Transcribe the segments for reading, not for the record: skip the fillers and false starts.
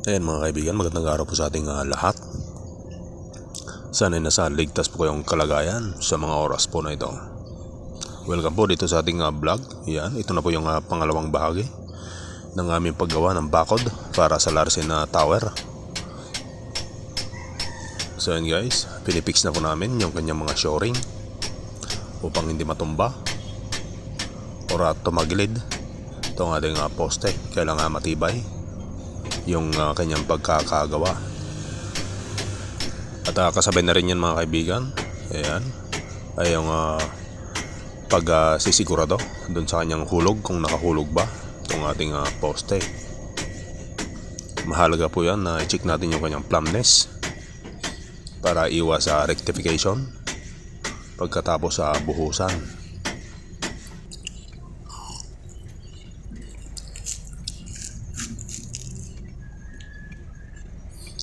Ayan mga kaibigan, magandang araw po sa ating lahat. Sana'y nasa ligtas po kayong kalagayan sa mga oras po na ito. Welcome po dito sa ating vlog. Yan, ito na po yung pangalawang bahagi ng aming paggawa ng bakod para sa Larsen Tower. So yan guys, pinipix na po namin yung kanyang mga shoring upang hindi matumba o tumagilid itong ating poste. Kailangan matibay yung kanyang pagkakagawa. At kasabay na rin yan mga kaibigan, ayan, ay yung pagsisigurado dun sa kanyang hulog, kung nakahulog ba itong ating poste. Mahalaga po yan na i-check natin yung kanyang plumbness para iwas sa rectification pagkatapos sa buhusan.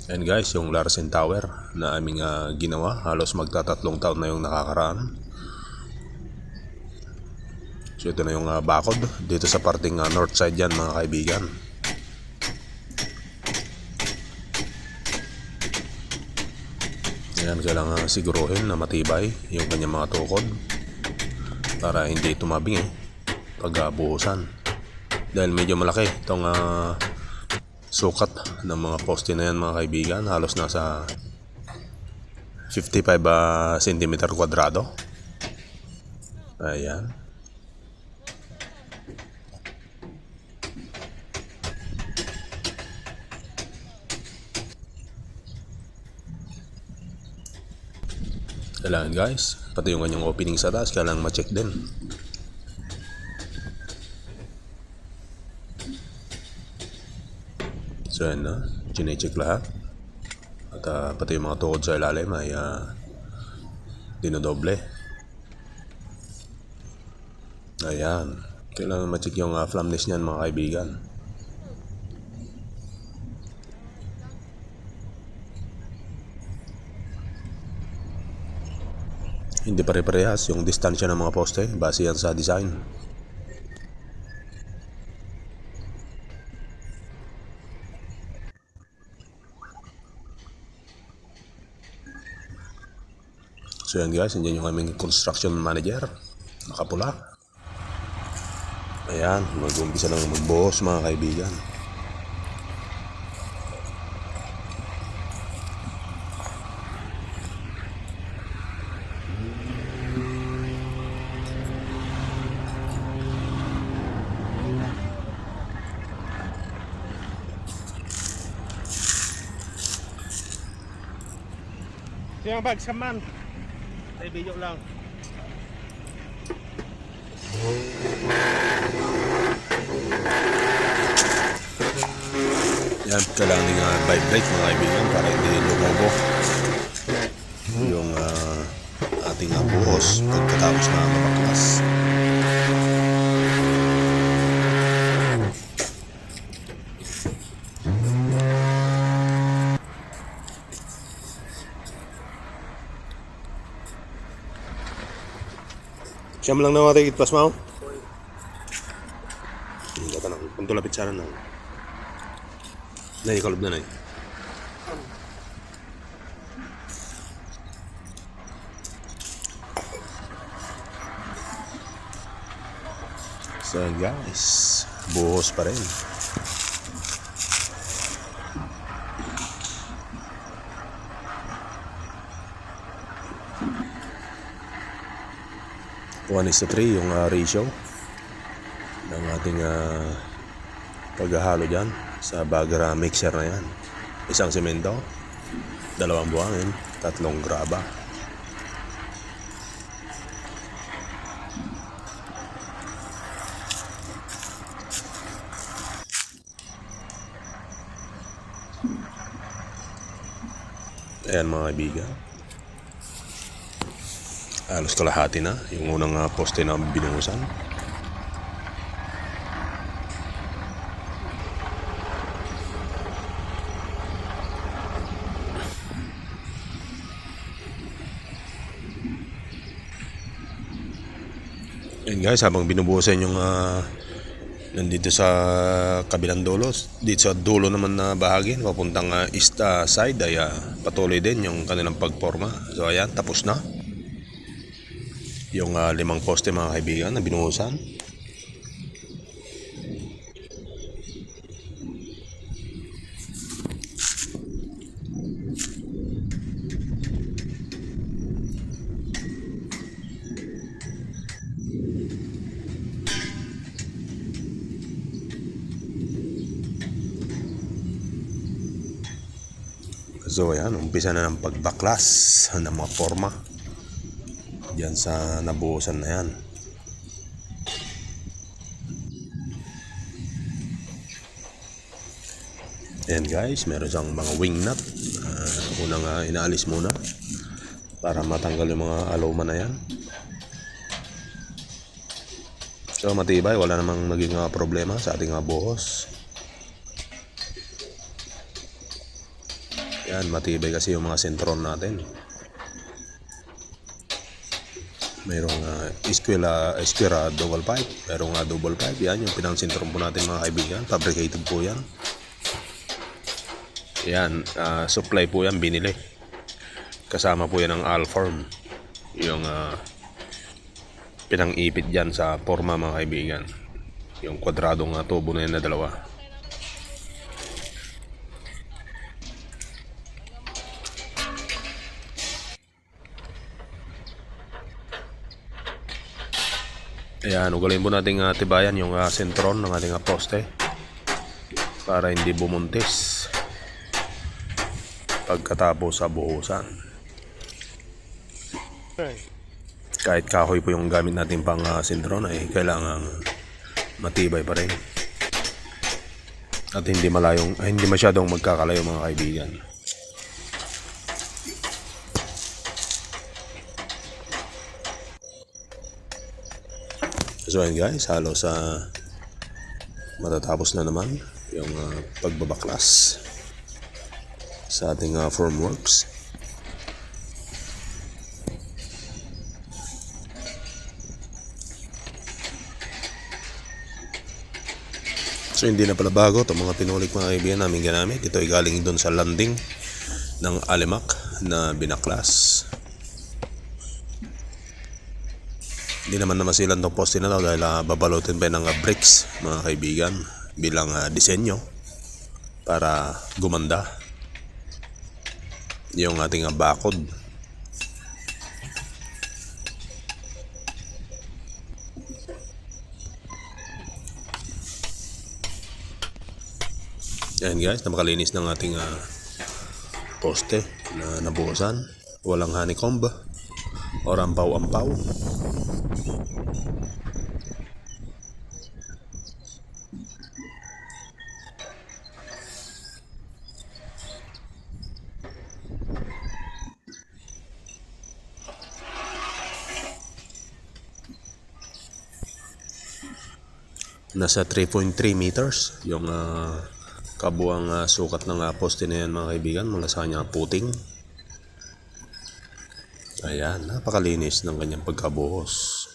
And guys, yung Larsen Tower na aming ginawa, halos magtatatlong taon na yung nakakaraan. So ito na yung bakod dito sa parting north side yan mga kaibigan. Ayan, kailangan siguruhin na matibay yung kanyang mga tukod para hindi tumabing pag buhusan. Dahil medyo malaki itong sukat ng mga poste na yan mga kaibigan, halos nasa 55 cm kwadrado. Ayan. Kailangan guys, pati yung kanyang opening sa taas kailangan ma-check din. So yan na, chine-check lahat. At pati yung mga tukod sa ilalim ay dinodoble. Ayan, kailangan ma-check yung plumbness niyan mga kaibigan. Hindi pare-parehas yung distansya ng mga poste, base yan sa design. So yan guys, nandiyan yung aming construction manager, nakapula. Ayan, mag-umpisa lang magbuhos mga kaibigan. Yung bag sa man. Ay video lang. Yan, kailangan ng vibrate mga kaibigan para hindi lumobo yung ating buhos pagkatapos na mabaklas. Siyam lang na natin itpas mo. Hindi ka tanong. Kung tulapit sana na. Nay, kalob na nay. So guys, buhos pa rin. One is to 3 yung ratio ng ating paghahalo dyan sa bagger mixer na yan. Isang semento, 2 buhangin, 3 graba. Ayan mga kaibigan, halos kalahati na yung unang poste na binuhusan. And guys, habang binubuhusan yung Nandito sa kabilang dulo, dito sa dulo naman na bahagi papuntang east side ay patuloy din yung kanilang pagporma. So ayan, tapos na yung 5 poste mga kaibigan na binuhusan. So ayan, umpisa na ng pagbaklas ng mga forma diyan sa nabuhusan na yan. Ayan guys, meron siyang mga wing nut. Unang inaalis muna para matanggal yung mga aloma na yan. So matibay, wala namang naging problema sa ating buhos. Yan, matibay kasi yung mga sentron natin. Mayroong Esquira double pipe. Mayroong double pipe. Yan yung pinang-sentron po natin mga kaibigan. Fabricated po yan. Yan, supply po yan, binili. Kasama po yan ng Alform. Yung pinang-ipit dyan sa forma mga kaibigan. Yung kwadradong tubo na yan na dalawa. Ayan, ugalin po natin tibayan yung sentron ng ating poste para hindi bumuntis pagkatapos sa buhusan. Kahit kahoy po yung gamit natin pang sentron ay kailangan matibay pa rin at hindi masyadong magkakalayo mga kaibigan. So ayan guys, halos matatapos na naman yung pagbabaklas sa ating formworks. So hindi na pala bago itong mga pinulik mga kaibigan namin ginamit. Ito ay galing doon sa landing ng Alimak na binaklas. Hindi naman na masilan itong poste na ito dahil babalutin pa ng bricks mga kaibigan bilang disenyo para gumanda yung ating bakod. Ayan guys, napakalinis ng ating poste na nabuhusan. Walang honeycomb or ampaw-ampaw. Nasa 3.3 meters yung kabuang sukat ng poste na yan mga kaibigan mula sa kanyang puting. Ayan, napakalinis ng kanyang pagkabuhos.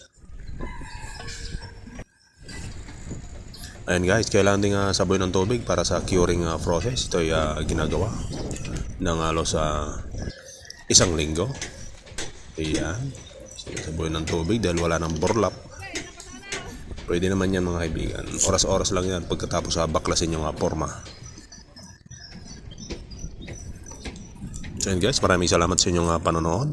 Ayan guys, kailangan din saboy ng tubig para sa curing process. Ito ay ginagawa ng halos 1 linggo. Ayan, saboy ng tubig dahil wala ng burlap. Pwede naman yan mga kaibigan. Oras-oras lang yan pagkatapos baklasin yung forma. So guys, maraming salamat sa inyong panonood.